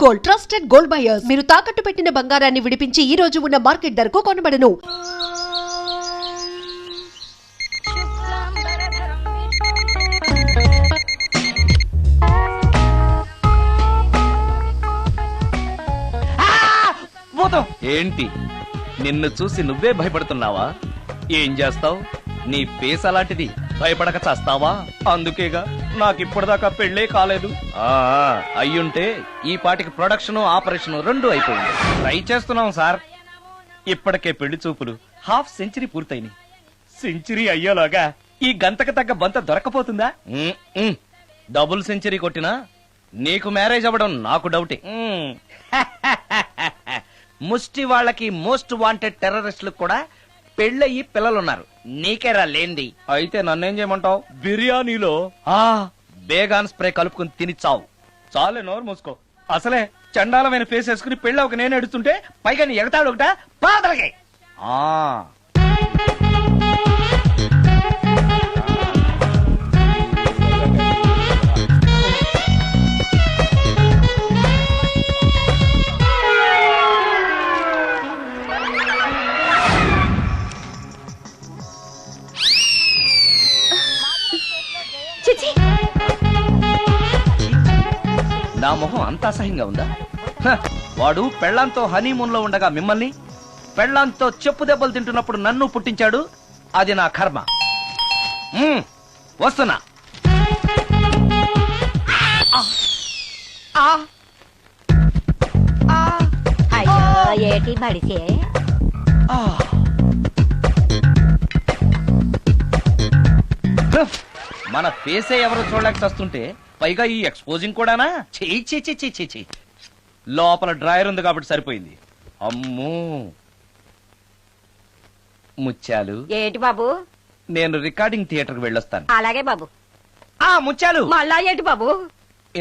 Gold, trusted gold buyers. మీరు తాకట్టు పెట్టిన బంగారాన్ని విడిపించి ఈ రోజు ఉన్న మార్కెట్ ధరకు కొనబడను. ఏంటి నిన్ను చూసి నువ్వే భయపడుతున్నావా? ఏం చేస్తావు? నీ ఫేస్ అలాంటిది, భయపడక చేస్తావా? అందుకేగా నాకిప్పటిదాకా పెళ్లే కాలేదు. అయ్యుంటే ఈ పాటికి ప్రొడక్షన్ ఆపరేషన్ రెండు అయిపోయింది. ట్రై చేస్తున్నాం సార్. ఇప్పటికే పెళ్లి చూపులు హాఫ్ సెంచరీ పూర్తయినాయి. సెంచరీ అయ్యేలాగా ఈ గంతకు తగ్గ బంత దొరకపోతుందా? డబుల్ సెంచరీ కొట్టినా నీకు మ్యారేజ్ అవ్వడం నాకు డౌటే. ముష్టి వాళ్ళకి మోస్ట్ వాంటెడ్ టెర్రరిస్టులకు కూడా పెళ్ళయి పిల్లలున్నారు. నీకేరా లేంది. అయితే నన్నేం చేయమంటావు? బిర్యానీలో బేగాన్ స్ప్రే కలుపుకుని తిని చావు. చాలే, నోరు మూసుకో. అసలే చండాలమైన ఫేస్ వేసుకుని పెళ్ళి ఒక నేను ఎడుతుంటే పైగా నీ ఎగతాడు ఒకట పాదలకి. నా మొహం అంత అసహ్యంగా ఉందా? వాడు పెళ్లాంతో హనీమూన్ లో ఉండగా మిమ్మల్ని, పెళ్లాంతో చెప్పు దెబ్బలు తింటున్నప్పుడు నన్ను పుట్టించాడు. అది నా కర్మ. వస్తున్నా. ఏటి బడిసే మన ఫేసే ఎవరు చూడలేక చస్తుంటే పైగా ఈ ఎక్స్పోజింగ్ కూడానా? చీ. లోపల డ్రాయర్ ఉంది కాబట్టి సరిపోయింది. అమ్మో ముత్యాలు. ఏటి బాబు? నేను రికార్డింగ్ థియేటర్ కి వెళ్ళొస్తాను. అలాగే బాబు. ముత్యాలు, మళ్ళా ఏటి బాబు?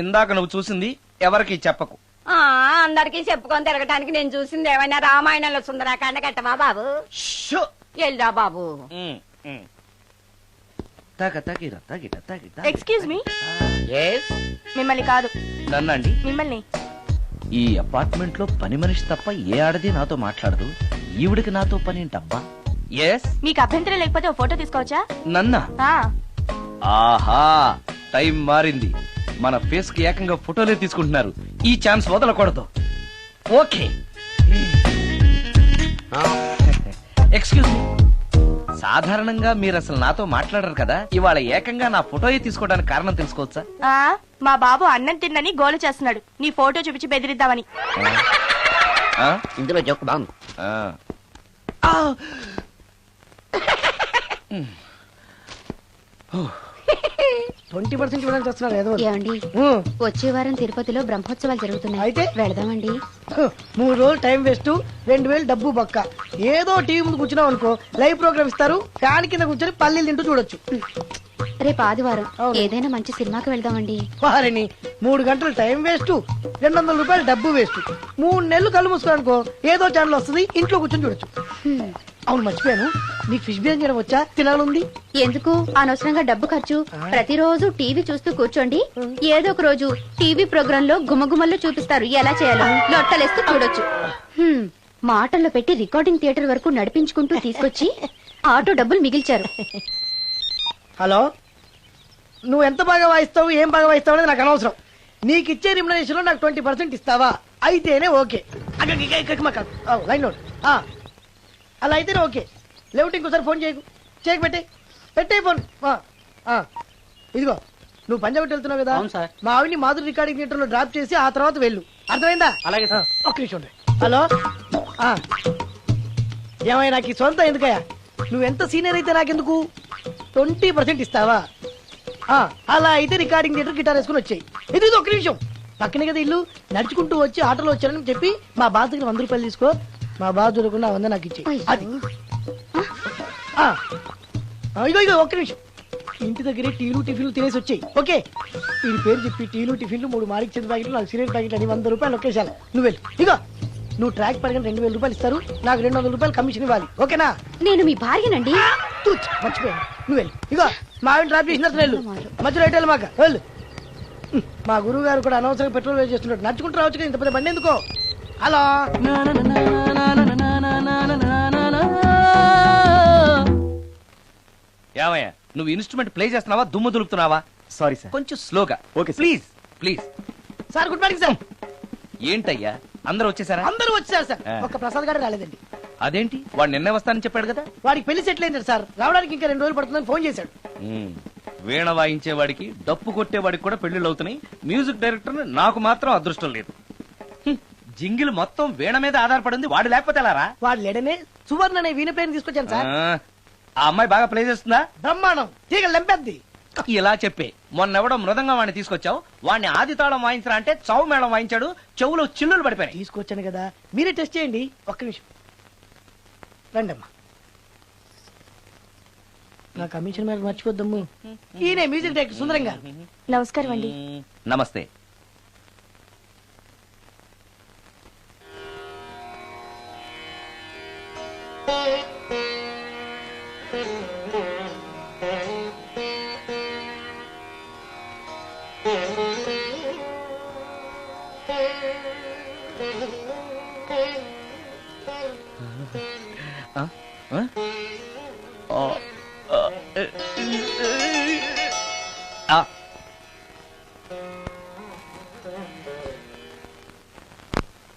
ఇందాక నువ్వు చూసింది ఎవరికి చెప్పకు. అందరికి చెప్పుకొని తిరగటానికి నేను చూసింది ఏమైనా రామాయణంలో సుందరాకాండ కట్టవా బాబు? ఎల్దా బాబు. Excuse me. మిమ్మల్ని కాదు. నన్నండి? మిమ్మల్ని. ఈ అపార్ట్మెంట్ లో పని మనిషి తప్ప ఏ ఆడది నాతో మాట్లాడదు. ఈవిడికి నాతో పని ఏంటబ్బా? ఎస్. మీకు అభ్యంతరం లేకపోతే ఓ ఫోటో తీసుకోవచ్చా? నన్నా? ఆహా, టైం మారింది. మన ఫేస్ కి ఏకంగా ఫోటోలే తీసుకుంటున్నారు. ఈ ఛాన్స్ వదలకూడదు. ఓకే. Excuse me. సాధారణంగా మీరు అసలు నాతో మాట్లాడరు కదా. ఇవాళ ఏకంగా నా ఫోటోయే తీసుకోవడానికి కారణం తెలుసుకోవచ్చా? మా బాబు అన్నం తిన్నని గోలు చేస్తున్నాడు. నీ ఫోటో చూపించి బెదిరిద్దామని. ఇందులో జోక్ బాగుంది. 20% ఇవ్వడానికి వస్తున్నారు. ఏమండి, వచ్చే వారం తిరుపతిలో బ్రహ్మోత్సవాలు జరుగుతున్నాయి. అయితే వెళదామండి. 3 రోజులు టైం వేస్ట్, 2000 డబ్బు బక్క. ఏదో టీవీ ముందు కూర్చున్నావు అనుకో, లైవ్ ప్రోగ్రామ్ ఇస్తారు. ఫ్యాన్ కింద కూర్చొని పల్లీలు తింటూ చూడొచ్చు. రేపు ఆదివారం ఏదైనా మంచి సినిమాకి వెళ్దామండి. వారిని 3 గంటలు టైం వేస్ట్, 200 రూపాయలు డబ్బు వేస్ట్. 3 నెలలు కళ్ళు మూసుకోనుకో, ఏదో ఛానల్ వస్తుంది, ఇంట్లో కూర్చొని చూడొచ్చు. అవును, మర్చిపోయాను, నీకు ఫిష్ బిర్యానీ చేయడం వచ్చా? తినాలుంది. ఎందుకు అనవసరంగా డబ్బు ఖర్చు? ప్రతిరోజు టీవీ చూస్తూ కూర్చోండి. ఏదో ఒక రోజు టీవీ ప్రోగ్రామ్ లో గుమగుమల్లో చూపిస్తారు ఎలా చేయాలో. లొట్టలేస్తూ చూడొచ్చు. మాటల్లో పెట్టి రికార్డింగ్ థియేటర్ వరకు నడిపించుకుంటూ తీసుకొచ్చి ఆటో డబ్బులు మిగిల్చారు. హలో, నువ్వు ఎంత బాగా వాయిస్తావు, ఏం బాగా వాయిస్తావు అనేది నాకు అనవసరం. నీకు ఇచ్చే రిమ్యునరేషన్ లో నాకు 20% ఇస్తావా? అయితేనే ఓకే. Line note. అలా అయితేనే ఓకే. లేవుటి ఇంకోసారి ఫోన్ చేయకు పెట్టే ఫోన్. ఇదిగో, నువ్వు పంజాబ్ వెళ్తున్నావు కదా, మా ఆవిని మాధురి రికార్డింగ్ థియేటర్ లో డ్రాప్ చేసి ఆ తర్వాత వెళ్ళు. అర్థమైందా? అలాగే. ఒక్క నిమిషం. హలో, ఏమయ్య, నాకు ఈ సొంత ఎందుకయ్యా? నువ్వెంత సీనియర్ అయితే నాకెందుకు? 20% ఇస్తావా? అలా అయితే రికార్డింగ్ థియేటర్ గిటార్ వేసుకుని వచ్చాయి. ఇది ఒక్క నిమిషం. పక్కనే కదా ఇల్లు, నడుచుకుంటూ వచ్చి ఆటోలో వచ్చానని చెప్పి మా బాధ దగ్గర 100 రూపాయలు తీసుకో. మా బాధ దొరకకుండా 100 నాకు ఇచ్చి. అది ఇగో ఒక్క నిమిషం. ఇంటి దగ్గరే టీలు టిఫిన్లు తినేసి వచ్చాయి. ఓకే, వీడి పేరు చెప్పి టీలు టిఫిన్లు 3 మారికి చెంది ప్యాకెట్లు, 4 సిగరెట్ ప్యాకెట్లు అని 100 రూపాయలు ఒకేసారి. నువ్వు వెళ్ళి ఇగో, నువ్వు ట్రాక్ పడిన 2000 రూపాయలు ఇస్తారు, నాకు 200 రూపాయలు కమిషన్ ఇవ్వాలి. ఓకేనా? నేను మీ భార్యనండి. మర్చిపోయాను. నువ్వు వెళ్ళి ఇగో, మా ఆవిడ డ్రాప్ చేసిన వెళ్ళు. మధ్యలో ఎటు వెళ్ళి మాక వెళ్ళు. మా గురువు గారు కూడా అనవసరంగా పెట్రోల్ వేస్ట్ చేస్తున్నాడు. నడుచుకుంటూ రావచ్చు కదా, ఇంత పెద్ద బండి ఎందుకో. హలో, ఏమయ్యా నువ్వు ఇన్స్ట్రుమెంట్ ప్లే చేస్తున్నావా దుమ్ము దులుపుతున్నావా? Sorry sir. కొంచెం స్లోగా. Okay sir. Please please. Sir good morning sir. ఏంటయ్యా అందరూ వచ్చేసారా? అందరూ వచ్చారు సార్, ఆ. ఒక్క ప్రసాద్ గారు రాలేదండి. అదేంటి వాడు నిన్నే వస్తానని చెప్పాడు కదా. వాడికి పెళ్లి సెటిల్ అయింది సార్, రావడానికి ఇంకా 2 రోజులు పడుతుందని ఫోన్ చేశాడు. వీణ వాయించేవాడికి డప్పు కొట్టేవాడికి కూడా పెళ్లిళ్ళు అవుతున్నాయి. మ్యూజిక్ డైరెక్టర్ నాకు మాత్రం అదృష్టం లేదు. జింగిల్ మొత్తం వీణ మీద ఆధారపడింది, వాడు లేకపోతే ఎలారా? వాడు లేడనే సువర్ణ అనే వీణ ప్లేయర్ తీసుకొచ్చాను సార్. ఆ అమ్మాయి బాగా ప్లే చేస్తుందా? బ్రహ్మాండం, తీగ లెంపెద్ది. ఇలా చెప్పే మొన్నెవడో మృదంగం వాడిని తీసుకొచ్చావు, వాడిని ఆది తాళం వాయించరా అంటే చౌ మేళం వాయించాడు, చెవులో చిల్లులు పడిపోయాయి. తీసుకొచ్చాను కదా, మీరే టెస్ట్ చేయండి. ఒక్క నిమిషం రండమ్మా. నా కమిషన్ మీద మర్చిపోద్దమ్ము. ఈయనే మ్యూజిక్ డైరెక్టర్ సుందరం గారు. నమస్కారం అండి. నమస్తే.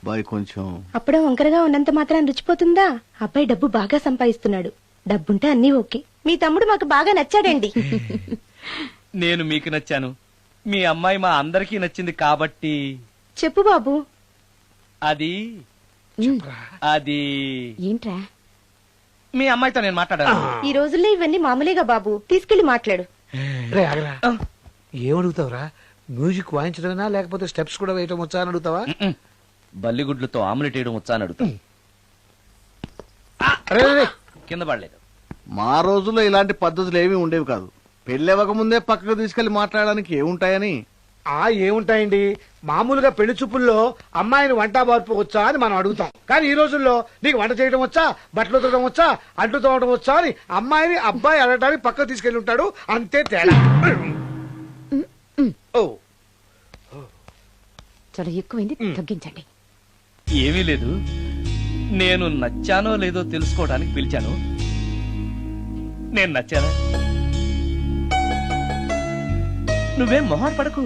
బాయ్ కొంచెం అప్పుడే వంకరగా ఉన్నంత మాత్రం రుచిపోతుందా? అబ్బాయి డబ్బు బాగా సంపాదిస్తున్నాడు. డబ్బుంటే అన్నీ ఓకే. మీ తమ్ముడు మాకు బాగా నచ్చాడండి. నేను మీకు నచ్చాను, మీ అమ్మాయి మా అందరికీ నచ్చింది కాబట్టి. చెప్పు బాబు. అది అది ఏంట్రా? మీ అమ్మాయితో నేను మాట్లాడాను. ఈ రోజుల్లో ఇవన్నీ మామూలుగా బాబు, తీసుకెళ్లి మాట్లాడు. రే ఆగరా, ఏమడుగుతావురా? మ్యూజిక్ వాయించడమేనా లేకపోతే స్టెప్స్ కూడా వేయటం వచ్చా అని అడుగుతావా? బల్లిగుడ్లతో ఆమ్లెట్ వేయడం వచ్చా అని అడుగుతా. రే, రే, రే. కింద పడలేదు. మా రోజుల్లో ఇలాంటి పద్ధతులు ఏమీ ఉండేవి కాదు. పెళ్ళివ్వక ముందే పక్కకు తీసుకెళ్లి మాట్లాడడానికి ఏముంటాయని. ఏముంటాయండి, మామూలుగా పెళ్లి చూపుల్లో అమ్మాయిని వంట బార్పు వచ్చా అని మనం అడుగుతాం. కానీ ఈ రోజుల్లో నీకు వంట చేయడం వచ్చా, బట్టలు ఉతకడం వచ్చా, అంట్లు తోమడం వచ్చా అని అమ్మాయిని అబ్బాయి అడగడానికి పక్కకు తీసుకెళ్లి ఉంటాడు. అంతే తేడా. ఓ చాలా ఎక్కువైంది, తగ్గించండి. ఏమీ లేదు, నేను నచ్చానో లేదో తెలుసుకోవడానికి పిలిచాను. నేను నచ్చానా? నువ్వేం మొహాన్ పడకు,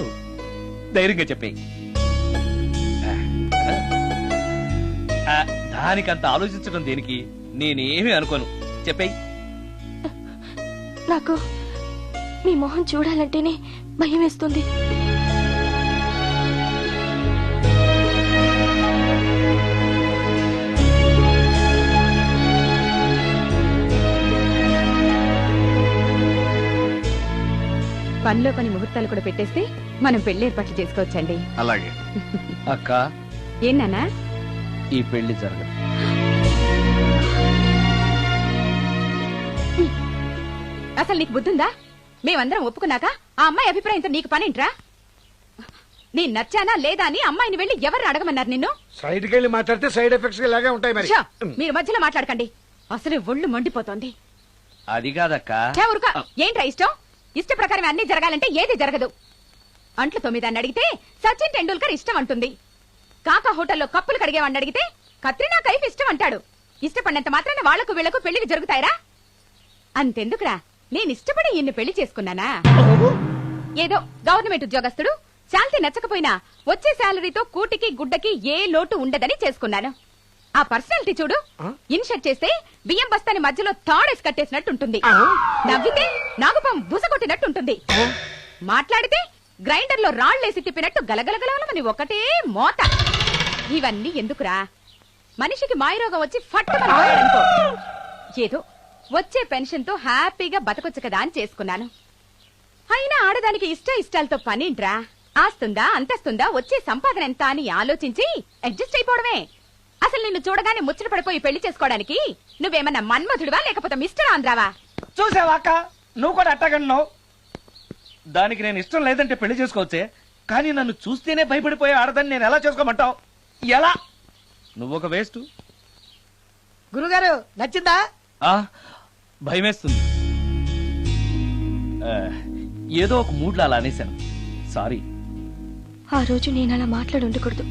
ధైర్యంగా చెప్పేయి. దానికంత ఆలోచించడం దేనికి? నేనేమీ అనుకోను, చెప్పేయి. నాకు మీ మొహం చూడాలంటేనే భయం వేస్తుంది. పనిలో పని ముహూర్తాలు కూడా పెట్టేస్తే మనం పెళ్లి ఏర్పాట్లు చేసుకోవచ్చండి. అలాగే అక్క, ఏనానా? ఈ పెళ్లి జరగదు. అసలు నీకు బుద్ధుందా? మేమందరం ఒప్పుకున్నాక ఆ అమ్మాయి అభిప్రాయంతో నీకు పనేంట్రా? నీ నచ్చానా లేదా అని అమ్మాయిని వెళ్ళి ఎవరు అడగమన్నారు నిన్ను? సైడ్కి వెళ్ళి మాట్లాడితే సైడ్ ఎఫెక్ట్స్ ఇలాగే ఉంటాయి మరి. ఛ! మీరు మధ్యలో మాట్లాడకండి, అసలు ఒళ్ళు మండిపోతోంది. అది కాదక్క. ఛ, ఊరుకో. ఏంట్రా ఇష్టం? ఇష్ట ప్రకారం అన్ని జరగాలంటే ఏది జరగదు. అంట్లు 9 అని అడిగితే సచిన్ టెండూల్కర్ ఇష్టం అంటుంది. కాకా హోటల్లో కప్పులు కడిగేవాడిని అడిగితే కత్రినా కైఫ్ ఇష్టం అంటాడు. ఇష్టపడినంత మాత్రాన వాళ్లకు వీళ్లకు పెళ్లికి జరుగుతాయరా? అంతెందుకురా, నేను ఇష్టపడి ఇన్ని పెళ్లి చేసుకున్నానా? ఏదో గవర్నమెంట్ ఉద్యోగస్తుడు, శాంతి నచ్చకపోయినా వచ్చే శాలరీతో కూటికి గుడ్డకి ఏ లోటు ఉండదని చేసుకున్నాను. ఆ పర్సనాలిటీ చూడు, ఇన్షర్ట్ చేస్తే బియ్యం బస్తాని మధ్యలో తాడేసి కట్టేసినట్టుంటుంది. నవ్వితే నాగుపం బుసకొట్టినట్టుంటుంది. మాట్లాడితే గ్రైండర్ లో రాళ్లేసి తిప్పినట్టు గలగలగలమని ఒకటే మోత. ఇవన్నీ ఎందుకురా? మనిషికి మాయరోగం వచ్చి ఫట్టుకో, ఏదో వచ్చే పెన్షన్ తో హ్యాపీగా బతకొచ్చు కదా అని చేసుకున్నాను. అయినా ఆడదానికి ఇష్టాలతో పనింట్రా? ఆస్తుందా, అంతస్తుందా, వచ్చే సంపాదన ఎంత అని ఆలోచించి అడ్జస్ట్ అయిపోవడమే. అసలు నిన్ను చూడగానే ముచ్చట పడిపోయి పెళ్లి చేసుకోవడానికి నువ్వేమన్నా మన్మధుడివా లేకపోతే మిస్టర్ ఆంధ్రావా? చూసావా అక్క, నువ్వు కూడా అట్టగన్నావు. దానికి నేను ఇష్టం లేదంటే పెళ్లి చేసుకోవచ్చే, కానీ నన్ను చూస్తేనే భయపడిపోయే ఆడదని నేను ఎలా చేసుకోమంటావు? ఎలా? నువ్వు ఒక వేస్ట్. గురుగారు నచ్చిందా? భయమేస్తుంది. ఏదో ఒక మూడ్లో అలా అనేశాను, సారీ. ఆ రోజు నేను అలా మాట్లాడి ఉండకూడదు.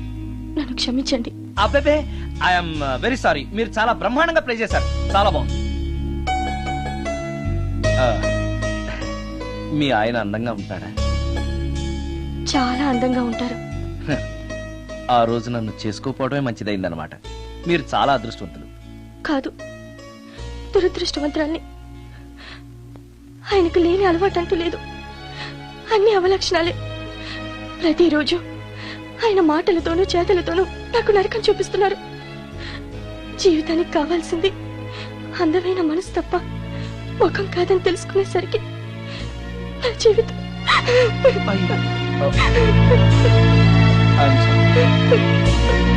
నన్ను క్షమించండి. అబ్బే ఐఎమ్ వెరీ సారీ. మీరు చాలా బ్రహ్మాండంగా ప్లే చేశారు. చాలా బాగుంది. ఆ, మీ ఆయన అందంగా ఉంటాడా? చాలా అందంగా ఉంటారు. ఆ రోజు నన్ను చేసుకోపోవడమే మంచిదైందనమాట. మీరు చాలా అదృష్టవంతులు. కాదు, దురదృష్టవంతురాల్ని. ఆయనకు లేని అలవాటు అంటూ లేదు. అన్ని అవలక్షణాలే. ప్రతిరోజు ఆయన మాటలతోనూ చేతలతోనూ నాకు నరకం చూపిస్తున్నారు. జీవితానికి కావాల్సింది అందమైన మనసు తప్ప ముఖం కాదని తెలుసుకునేసరికి నా జీవితం I'm sorry.